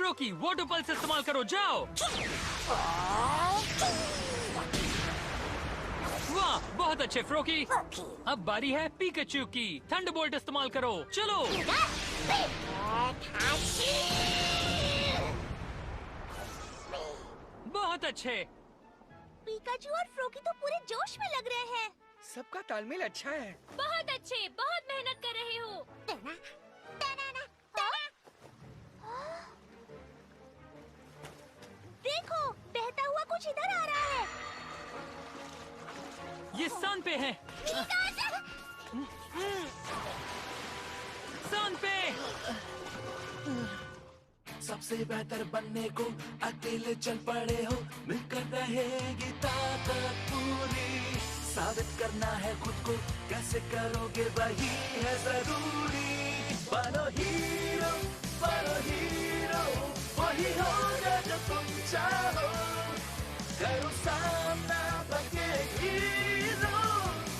फ्रोकी water pulse इस्तेमाल करो, जाओ। वाह, बहुत अच्छे फ्रोकी। अब बारी है पिकाचू की। थंडरबोल्ट इस्तेमाल करो, चलो। बहुत अच्छे। पिकाचू और फ्रोकी तो पूरे जोश में लग रहे हैं। सबका तालमेल अच्छा है। बहुत अच्छे, बहुत मेहनत कर रहे हो। देखो, बहता हुआ कुछ इधर आ रहा है। ये सन पे है। सन पे। सबसे बेहतर बनने को अकेले चल पड़े हो, मिलकर रहेगी ताकत पूरी। साबित करना है खुद को, कैसे करोगे वही है जरूरी। बनो हीरो, वही होगा जो तुम चाहो। करो सामना बके हीरो,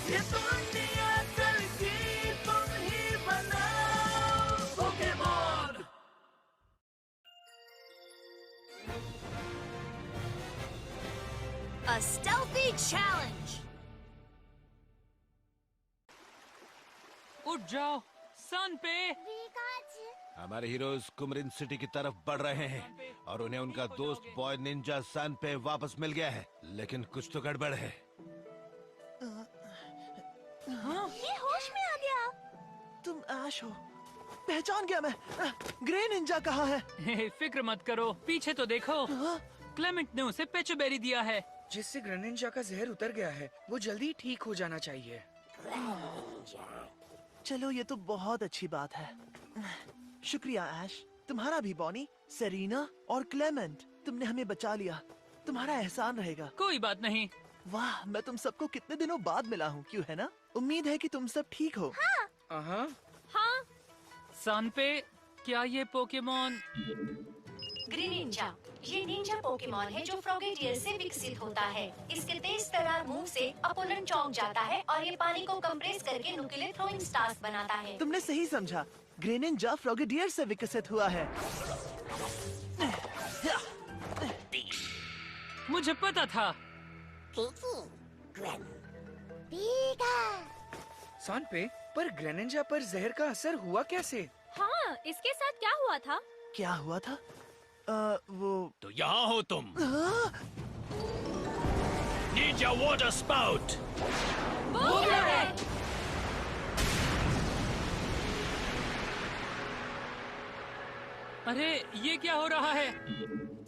ये दुनिया कल की तुम ही बनाओ। पोकेमॉन। A stealthy challenge. उठ जाओ, सन पे। हमारे हीरोज कुमरिन सिटी की तरफ बढ़ रहे हैं और उन्हें उनका दोस्त बॉय निंजा सन पे वापस मिल गया है, लेकिन कुछ तो गड़बड़ है। ये होश में आ गया। तुम ऐश हो, पहचान गया मैं। ग्रे निंजा कहाँ है? फिक्र मत करो, पीछे तो देखो। क्लेमेंट ने उसे पेचोबेरी दिया है। जिससे ग्रेनिंजा का जहर उतर गया है, वो जल्दी ठीक हो जाना चाहिए। चलो, ये तो बहुत अच्छी बात है। शुक्रिया ऐश, तुम्हारा भी बॉनी, सेरीना और क्लेमेंट, तुमने हमें बचा लिया। तुम्हारा एहसान रहेगा। कोई बात नहीं। वाह, मैं तुम सबको कितने दिनों बाद मिला हूँ, क्यों है ना? उम्मीद है कि तुम सब ठीक हो। हाँ। सन पे, क्या ये पोकेमॉन? ग्रीनिंजा, ये निंजा पोकेमॉन है जो फ्रॉगेटियर से विकसित होता है। इसके तेज तरार मुंह से अपोनेंट चौंक जाता है और ये पानी को कंप्रेस करके नुकीले थ्रोइंग स्टार्स बनाता है। तुमने सही समझा, ग्रे निंजा फ्रॉगेटियर से विकसित हुआ है। मुझे पता था। सन पे, पर ग्रेनिंजा पर जहर का असर हुआ कैसे? हाँ, इसके साथ क्या हुआ था? क्या हुआ था? वो तो यहाँ हो तुम। Ninja water spout. वो क्या है? अरे, ये क्या हो रहा है?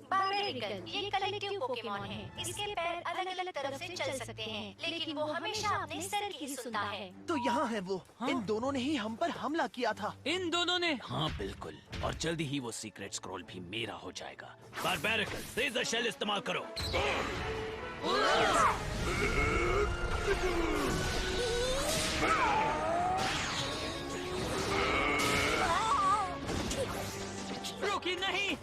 बारबेरिकल, ये कलेक्टिव पोकेमॉन है। इसके पैर अलग अलग तरफ से चल सकते हैं, लेकिन वो हमेशा अपने सर की ही सुनता है। तो यहाँ है वो। इन दोनों ने ही हम पर हमला किया था। इन दोनों ने? हाँ बिल्कुल, और जल्दी ही वो सीक्रेट स्क्रॉल भी मेरा हो जाएगा। बारबेरिकल, लेजर शेल इस्तेमाल करो। फ्रोकी नहीं।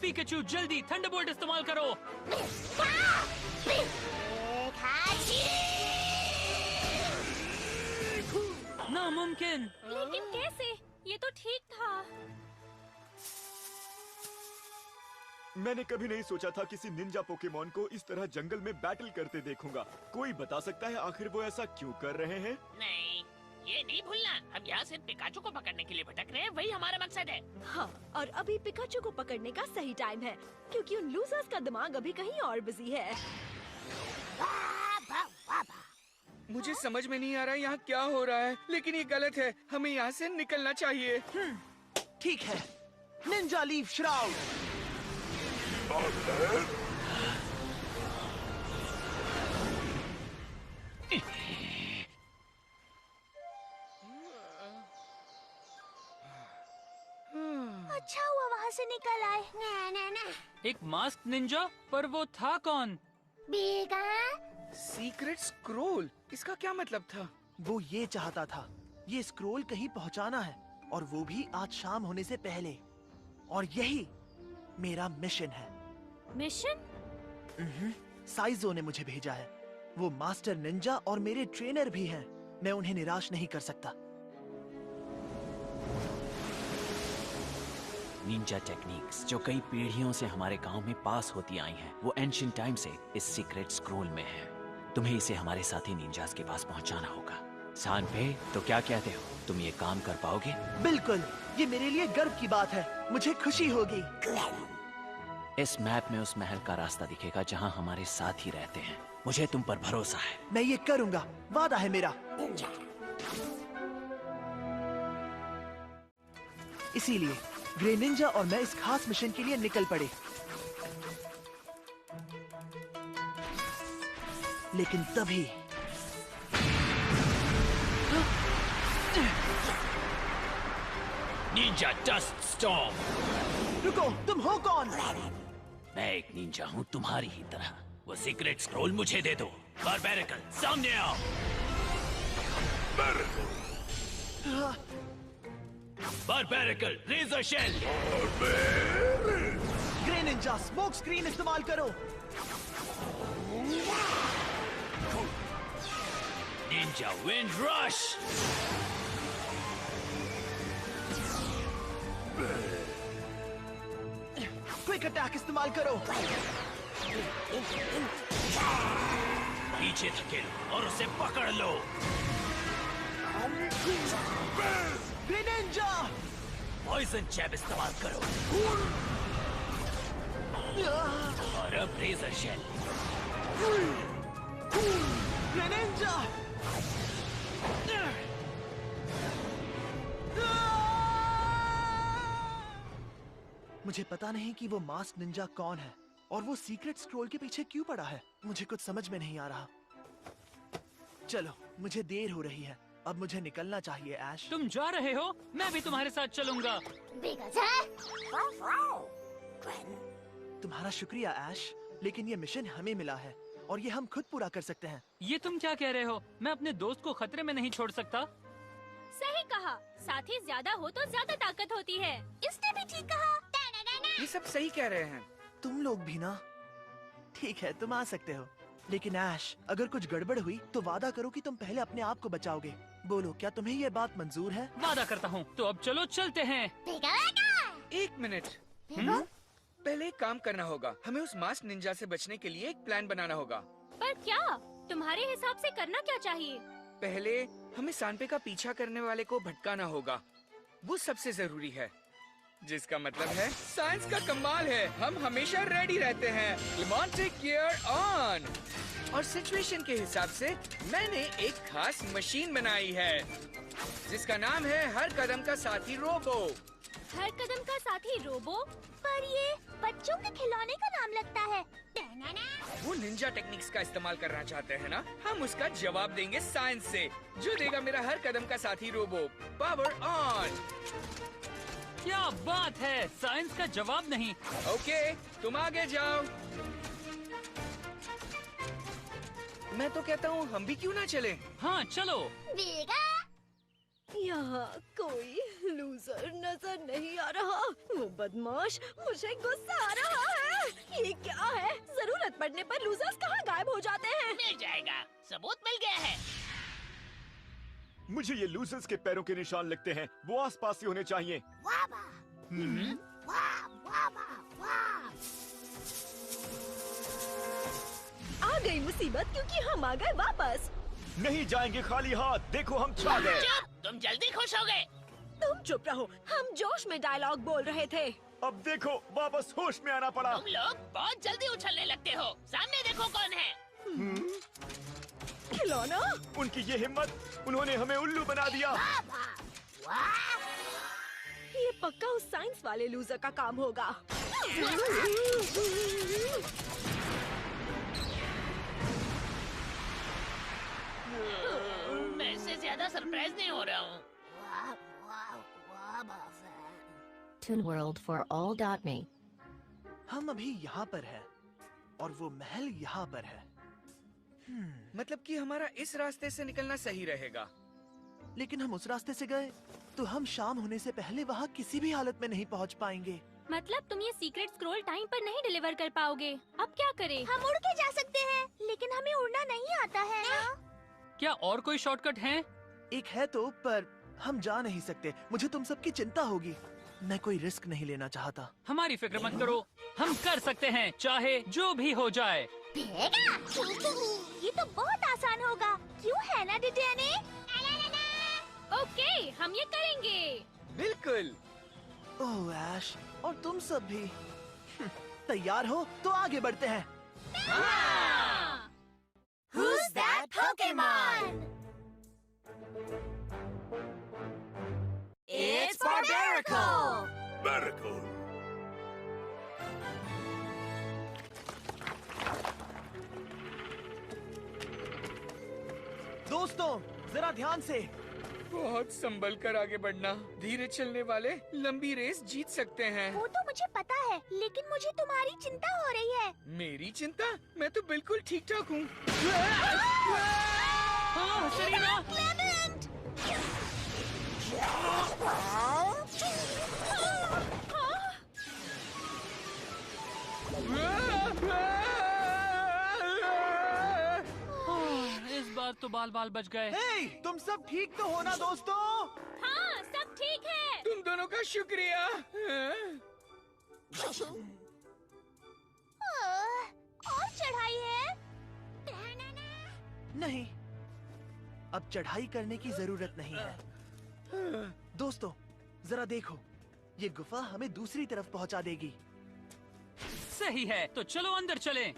पिकाचू, जल्दी थंडरबोल्ट इस्तेमाल करो। नामुमकिन। लेकिन कैसे? ये तो ठीक था। मैंने कभी नहीं सोचा था किसी निंजा पोकेमॉन को इस तरह जंगल में बैटल करते देखूंगा। कोई बता सकता है आखिर वो ऐसा क्यों कर रहे हैं? नहीं, ये नहीं भूलना, हम यहाँ सिर्फ पिकाचू को पकड़ने के लिए भटक रहे हैं, वही हमारा मकसद है। हाँ, और अभी पिकाचू को पकड़ने का सही टाइम है, क्योंकि उन लूजर्स का दिमाग अभी कहीं और बिजी है। मुझे समझ में नहीं आ रहा यहाँ क्या हो रहा है, लेकिन ये गलत है। हमें यहाँ से निकलना चाहिए। ठीक है, निंजा लीफ श्राउड। अच्छा हुआ वहाँ से निकल आए। ना। एक मास्क निंजा, पर वो था कौन? सीक्रेट स्क्रोल, इसका क्या मतलब था? वो ये चाहता था, ये स्क्रोल कहीं पहुंचाना है, और वो भी आज शाम होने से पहले। और यही मेरा मिशन है। मिशन? साइजो ने मुझे भेजा है। वो मास्टर निंजा और मेरे ट्रेनर भी हैं। मैं उन्हें निराश नहीं कर सकता। निंजा टेक्निक्स जो कई पीढ़ियों से हमारे गांव में पास होती आई हैं, वो एंशिएंट टाइम से इस सीक्रेट स्क्रोल में है। तुम्हें इसे हमारे साथी निंजास के पास पहुंचाना होगा। सानपे, तो क्या कहते हो, तुम ये काम कर पाओगे? बिल्कुल, ये मेरे लिए गर्व की बात है। मुझे खुशी होगी। इस मैप में उस महल का रास्ता दिखेगा जहां हमारे साथी रहते हैं। मुझे तुम पर भरोसा है। मैं ये करूंगा, वादा है मेरा। इसीलिए ग्रे निंजा और मैं इस खास मिशन के लिए निकल पड़े। लेकिन तभी निंजा डस्ट स्टॉर्म। रुको, तुम हो कौन? मैं एक निंजा हूँ तुम्हारी ही तरह। वो सीक्रेट स्क्रोल मुझे दे दो। बारबेरिकल, सामने आओ। Barbaracle, razor shell. Greninja, smoke screen इस्तेमाल करो। Ninja wind rush. Quick attack इस्तेमाल करो। पीछे धकेलो और उसे पकड़ लो। ग्रे निंजा, पॉइजन जैब इस्तेमाल करो। और अब रेजर शेल। Grey Ninja. मुझे पता नहीं कि वो मास्क निंजा कौन है और वो सीक्रेट स्क्रोल के पीछे क्यों पड़ा है। मुझे कुछ समझ में नहीं आ रहा। चलो, मुझे देर हो रही है, अब मुझे निकलना चाहिए। ऐश, तुम जा रहे हो? मैं भी तुम्हारे साथ चलूंगा। तुम्हारा शुक्रिया ऐश, लेकिन ये मिशन हमें मिला है और ये हम खुद पूरा कर सकते हैं। ये तुम क्या कह रहे हो? मैं अपने दोस्त को खतरे में नहीं छोड़ सकता। सही कहा, साथी ज्यादा हो तो ज्यादा ताकत होती है। इसने भी ठीक कहा। ये सब सही कह रहे हैं। तुम लोग भी ना। ठीक है, तुम आ सकते हो, लेकिन ऐश, अगर कुछ गड़बड़ हुई तो वादा करो कि तुम पहले अपने आप को बचाओगे। बोलो, क्या तुम्हें ये बात मंजूर है? वादा करता हूँ। तो अब चलो, चलते हैं। एक मिनट, पहले एक काम करना होगा। हमें उस मास्क निंजा से बचने के लिए एक प्लान बनाना होगा। पर क्या? तुम्हारे हिसाब से करना क्या चाहिए? पहले हमें सांपे का पीछा करने वाले को भटकाना होगा। वो सबसे जरूरी है, जिसका मतलब है साइंस का कमाल है। हम हमेशा रेडी रहते हैं। Clement gear on. और सिचुएशन के हिसाब से मैंने एक खास मशीन बनाई है जिसका नाम है हर कदम का साथी रोबो। हर कदम का साथी रोबो? पर ये बच्चों के खिलौने का नाम लगता है। वो निंजा टेक्निक्स का इस्तेमाल करना चाहते हैं ना? हम उसका जवाब देंगे साइंस से, जो देगा मेरा हर कदम का साथी रोबो। Power on. क्या बात है, साइंस का जवाब नहीं। ओके, तुम आगे जाओ। मैं तो कहता हूँ हम भी क्यों ना चले। हाँ, चलो। यहाँ कोई लूजर नजर नहीं आ रहा। वो बदमाश, मुझे गुस्सा आ रहा है। ये क्या है? जरूरत पड़ने पर लूजर्स कहाँ गायब हो जाते हैं? मिल जाएगा, सबूत मिल गया है। मुझे ये लूजर्स के पैरों के निशान लगते हैं। वो आसपास ही होने चाहिए। आ गई मुसीबत, क्योंकि हम आ गए वापस। नहीं जाएंगे खाली हाथ। देखो, हम छा गए। चुप, तुम जल्दी खुश हो गए। तुम चुप रहो, हम जोश में डायलॉग बोल रहे थे। अब देखो, वापस होश में आना पड़ा। तुम लोग बहुत जल्दी उछलने लगते हो। सामने देखो कौन है। खिलौना? उनकी ये हिम्मत, उन्होंने हमें उल्लू बना दिया। ये पक्का उस साइंस वाले लूजर का काम होगा। मैं इससे ज्यादा सरप्राइज नहीं हो रहा हूँ। ToonWorldForAll.me हम अभी यहाँ पर हैं और वो महल यहाँ पर है। मतलब कि हमारा इस रास्ते से निकलना सही रहेगा। लेकिन हम उस रास्ते से गए तो हम शाम होने से पहले वहाँ किसी भी हालत में नहीं पहुँच पाएंगे। मतलब तुम ये सीक्रेट स्क्रोल टाइम पर नहीं डिलीवर कर पाओगे। अब क्या करें? हम उड़ के जा सकते हैं, लेकिन हमें उड़ना नहीं आता है ना? क्या और कोई शॉर्टकट है? एक है तो, पर हम जा नहीं सकते। मुझे तुम सबकी चिंता होगी। मैं कोई रिस्क नहीं लेना चाहता। हमारी फिक्र मत करो, हम कर सकते हैं, चाहे जो भी हो जाए। ये तो बहुत आसान होगा, क्यों है ना डिडियाने? ओके, हम ये करेंगे। बिल्कुल। ओह ऐश, और तुम सब भी। तैयार हो तो आगे बढ़ते हैं। Who's that Pokemon? It's Barbarical. दोस्तों जरा ध्यान से। बहुत संभल कर आगे बढ़ना। धीरे चलने वाले लंबी रेस जीत सकते हैं। वो तो मुझे पता है, लेकिन मुझे तुम्हारी चिंता हो रही है। मेरी चिंता? मैं तो बिल्कुल ठीक ठाक हूँ। हाँ, सेरेना! इस बार तो बाल बाल बच गए। हे, तुम सब ठीक तो हो ना दोस्तों? हाँ, सब ठीक है। तुम दोनों का शुक्रिया। और चढ़ाई है? नहीं, अब चढ़ाई करने की जरूरत नहीं है। दोस्तों जरा देखो, ये गुफा हमें दूसरी तरफ पहुंचा देगी। सही है, तो चलो अंदर चलें।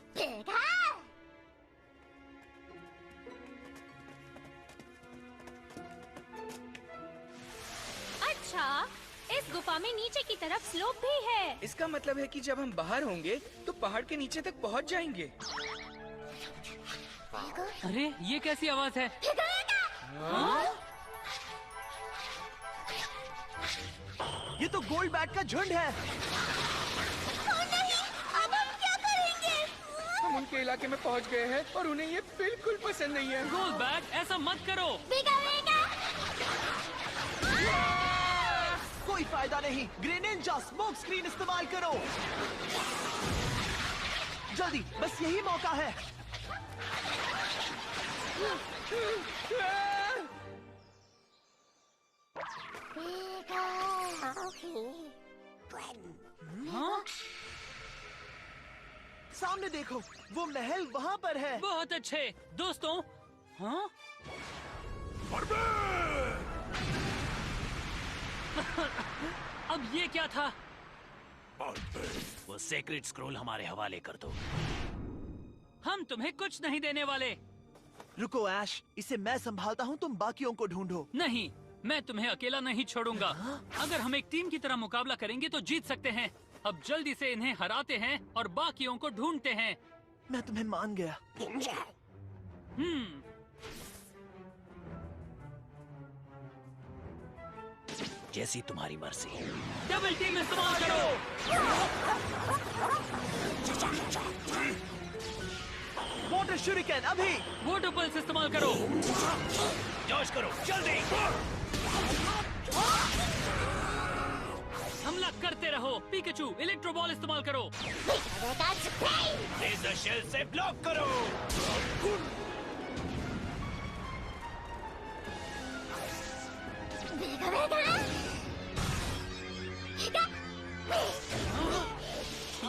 अच्छा, इस गुफा में नीचे की तरफ स्लोप भी है। इसका मतलब है कि जब हम बाहर होंगे तो पहाड़ के नीचे तक पहुंच जाएंगे। अरे, ये कैसी आवाज है? ये तो गोल्ड बैट का झुंड है। अब हम क्या करेंगे? हम उनके इलाके में पहुंच गए हैं और उन्हें ये बिल्कुल पसंद नहीं है। गोल बैग, ऐसा मत करो। कोई फायदा नहीं। ग्रेनिंजा स्मोक स्क्रीन इस्तेमाल करो। जल्दी, बस यही मौका है। हाँ? सामने देखो, वो महल वहाँ पर है। बहुत अच्छे दोस्तों। हाँ? अब ये क्या था? वो सेक्रेट स्क्रोल हमारे हवाले कर दो। हम तुम्हें कुछ नहीं देने वाले। रुको ऐश, इसे मैं संभालता हूँ, तुम बाकियों को ढूंढो। नहीं, मैं तुम्हें अकेला नहीं छोड़ूंगा। अगर हम एक टीम की तरह मुकाबला करेंगे तो जीत सकते हैं। अब जल्दी से इन्हें हराते हैं और बाकियों को ढूंढते हैं। मैं तुम्हें मान गया। जैसी तुम्हारी मर्जी। डबल टीम इस्तेमाल करो। वाटर शूरिकेन अभी। वाटर पल्स इस्तेमाल करो। जोश करो, जल्दी। हमला करते रहो। पिकाचू, इलेक्ट्रो बॉल इस्तेमाल करो। लेजर शेल से ब्लॉक करो।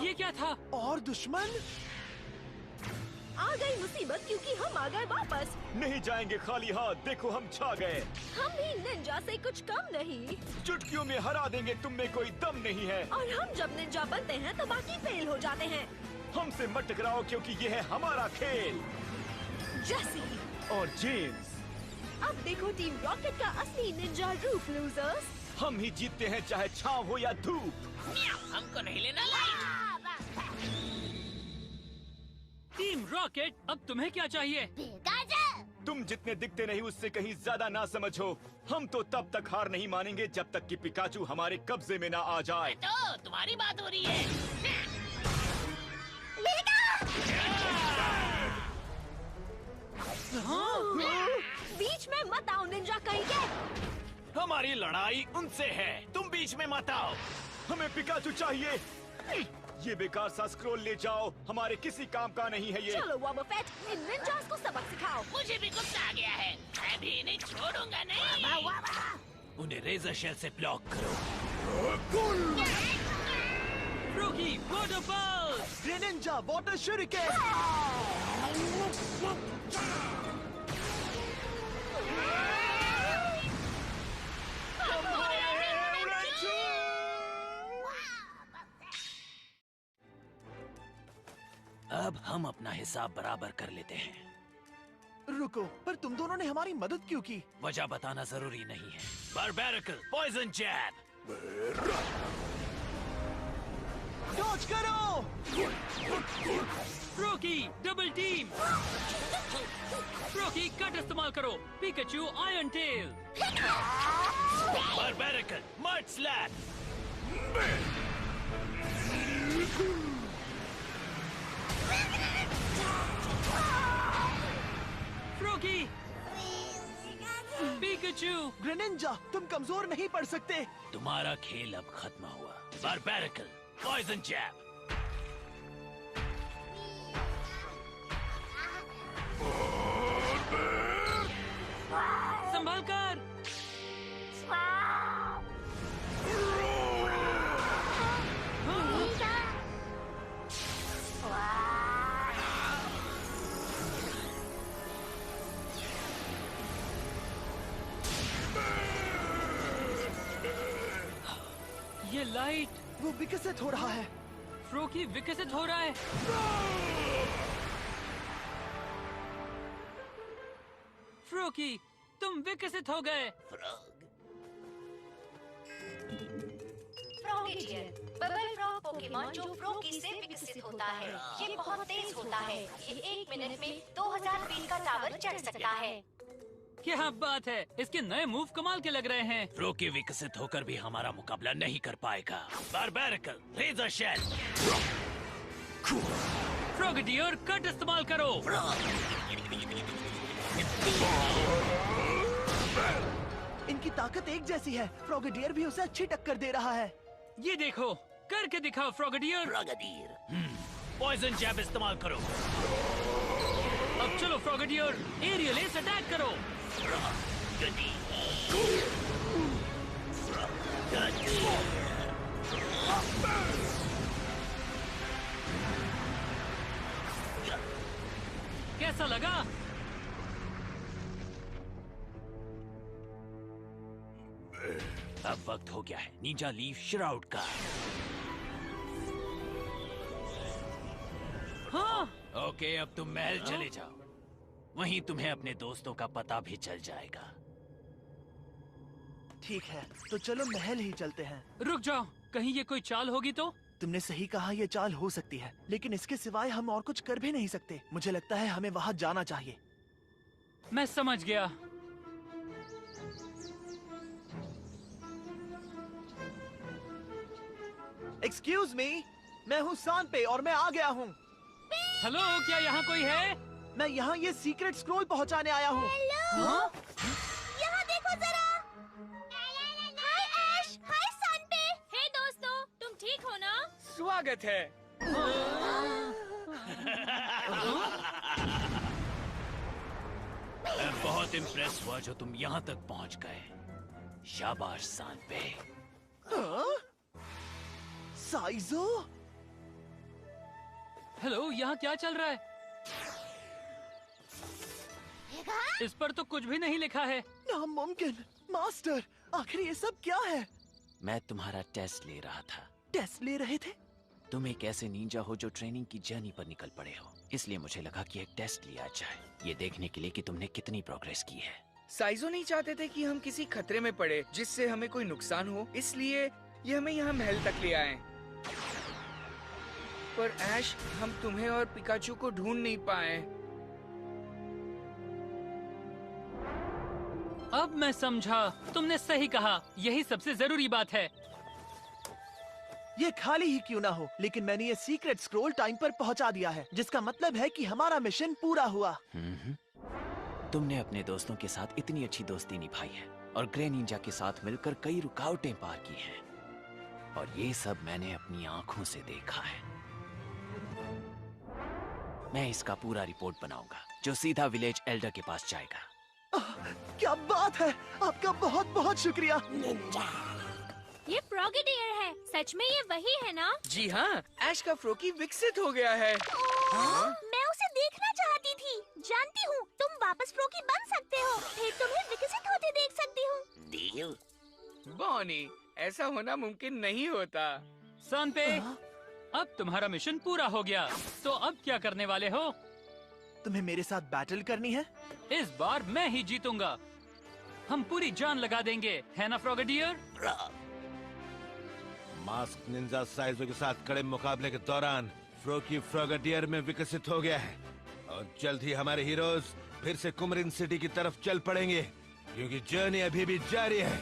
ये क्या था? और दुश्मन? आ गई मुसीबत, क्योंकि हम आ गए वापस। नहीं जाएंगे खाली हाथ। देखो हम छा गए। हम भी निंजा से कुछ कम नहीं। चुटकियों में हरा देंगे। तुम में कोई दम नहीं है। और हम जब निंजा बनते हैं तो बाकी फेल हो जाते हैं। हमसे मत टकराओ, क्योंकि ये है हमारा खेल। जैसी और जेम्स, अब देखो टीम रॉकेट का असली निंजा रूप, लूजर्स। हम ही जीतते हैं, चाहे छांव हो या धूप। हमको नहीं लेना लाइट। टीम रॉकेट, अब तुम्हें क्या चाहिए? तुम जितने दिखते नहीं उससे कहीं ज्यादा ना समझो। हम तो तब तक हार नहीं मानेंगे जब तक कि पिकाचू हमारे कब्जे में ना आ जाए। तो तुम्हारी बात हो रही है। बीच में मत आओ निंजा कहीं के। हमारी लड़ाई उनसे है, तुम बीच में मत आओ। हमें पिकाचू चाहिए। ये बेकार सा स्क्रोल ले जाओ, हमारे किसी काम का नहीं है ये। चलो वॉबोफेट, इन निंजास को सबक सिखाओ। मुझे भी गुस्सा आ गया है। मैं भी इन्हें छोड़ूंगा नहीं। उन्हें रेजर शेल से ब्लॉक करो। Froakie waterfall. Greninja water shuriken. अब हम अपना हिसाब बराबर कर लेते हैं। रुको, पर तुम दोनों ने हमारी मदद क्यों की? वजह बताना जरूरी नहीं है। बारबैरिकल पॉइजन जैब। डॉज करो। Froakie double team. Froakie cut इस्तेमाल करो। Pikachu iron tail. Barbaracle mud slap. Froakie Pikachu. Greninja, तुम कमजोर नहीं पड़ सकते। तुम्हारा खेल अब खत्म हुआ। बारबैरिकल पॉइजन जैब। संभाल कर। ये लाइट वो विकसित हो रहा है। फ्रोगी विकसित हो रहा है। फ्रोगी तुम विकसित हो गए। फ्रॉगेटियर बबल फ्रॉग पोकेमॉन जो फ्रोगी से विकसित होता है। ये बहुत तेज होता है। ये 1 मिनट में 2000 फीट का टावर चढ़ सकता है। क्या बात है, इसके नए मूव कमाल के लग रहे हैं। फ्रोगी विकसित होकर भी हमारा मुकाबला नहीं कर पाएगा। बारबैरिकल रेजर शेल। फ्रोगेटियर कट इस्तेमाल करो। इनकी ताकत एक जैसी है। फ्रॉगेटियर भी उसे अच्छी टक्कर दे रहा है। ये देखो, करके दिखाओ फ्रोगेटियर। पॉइजन जैब इस्तेमाल करो। अब चलो फ्रोगेटियर, एरियल एस अटैक करो। कैसा लगा? अब वक्त हो गया है निंजा लीफ श्राउड का। हाँ। ओके, अब तुम महल चले जाओ। वहीं तुम्हें अपने दोस्तों का पता भी चल जाएगा। ठीक है, तो चलो महल ही चलते हैं। रुक जाओ, कहीं ये कोई चाल होगी तो? तुमने सही कहा, ये चाल हो सकती है, लेकिन इसके सिवाय हम और कुछ कर भी नहीं सकते। मुझे लगता है हमें वहाँ जाना चाहिए। मैं समझ गया। एक्सक्यूज मी, मैं हूँ सांपे और मैं आ गया हूँ। हेलो, क्या यहाँ कोई है? मैं यहाँ ये सीक्रेट स्क्रोल पहुँचाने आया हूँ। हाँ? यहाँ देखो जरा। हाय ऐश, हाय सनपे। हे दोस्तों, तुम ठीक हो ना? स्वागत है। मैं बहुत इम्प्रेस हुआ जो तुम यहाँ तक पहुँच गए। शाबाश सांपे। हाँ? साइजो? हेलो, यहाँ क्या चल रहा है? इस पर तो कुछ भी नहीं लिखा है। नामुमकिन। मास्टर, आखिर ये सब क्या है? मैं तुम्हारा टेस्ट ले रहा था। टेस्ट ले रहे थे? तुम एक ऐसे निंजा हो जो ट्रेनिंग की जर्नी पर निकल पड़े हो, इसलिए मुझे लगा कि एक टेस्ट लिया जाए, ये देखने के लिए कि तुमने कितनी प्रोग्रेस की है। साइजो नहीं चाहते थे कि हम किसी खतरे में पड़े जिससे हमें कोई नुकसान हो, इसलिए ये हमें यहाँ महल तक ले आए। पर ऐश, हम तुम्हें और पिकाचू को ढूंढ नहीं पाए। अब मैं समझा, तुमने सही कहा, यही सबसे जरूरी बात है। ये खाली ही क्यों ना हो, लेकिन मैंने ये सीक्रेट स्क्रोल टाइम पर पहुंचा दिया है, जिसका मतलब है कि हमारा मिशन पूरा हुआ। तुमने अपने दोस्तों के साथ इतनी अच्छी दोस्ती निभाई है और ग्रे निंजा के साथ मिलकर कई रुकावटें पार की हैं, और ये सब मैंने अपनी आंखों से देखा है। मैं इसका पूरा रिपोर्ट बनाऊंगा जो सीधा विलेज एल्डर के पास जाएगा। क्या बात है, आपका बहुत बहुत शुक्रिया। ये फ्रॉगेटियर है, सच में ये वही है ना? जी हाँ, ऐश का फ्रोकी विकसित हो गया है। मैं उसे देखना चाहती थी। जानती हूँ, तुम वापस फ्रोकी बन सकते हो, फिर तुम्हें विकसित होते देख सकती हूँ। बॉनी, ऐसा होना मुमकिन नहीं होता। सानपे, अब तुम्हारा मिशन पूरा हो गया, तो अब क्या करने वाले हो? तुम्हें मेरे साथ बैटल करनी है? इस बार मैं ही जीतूंगा। हम पूरी जान लगा देंगे, है ना फ्रॉगेटियर? मास्क निंजा साइजों के साथ कड़े मुकाबले के दौरान फ्रोकी फ्रॉगेटियर में विकसित हो गया है और जल्द ही हमारे हीरोज फिर से कुमरिन सिटी की तरफ चल पड़ेंगे, क्योंकि जर्नी अभी भी जारी है।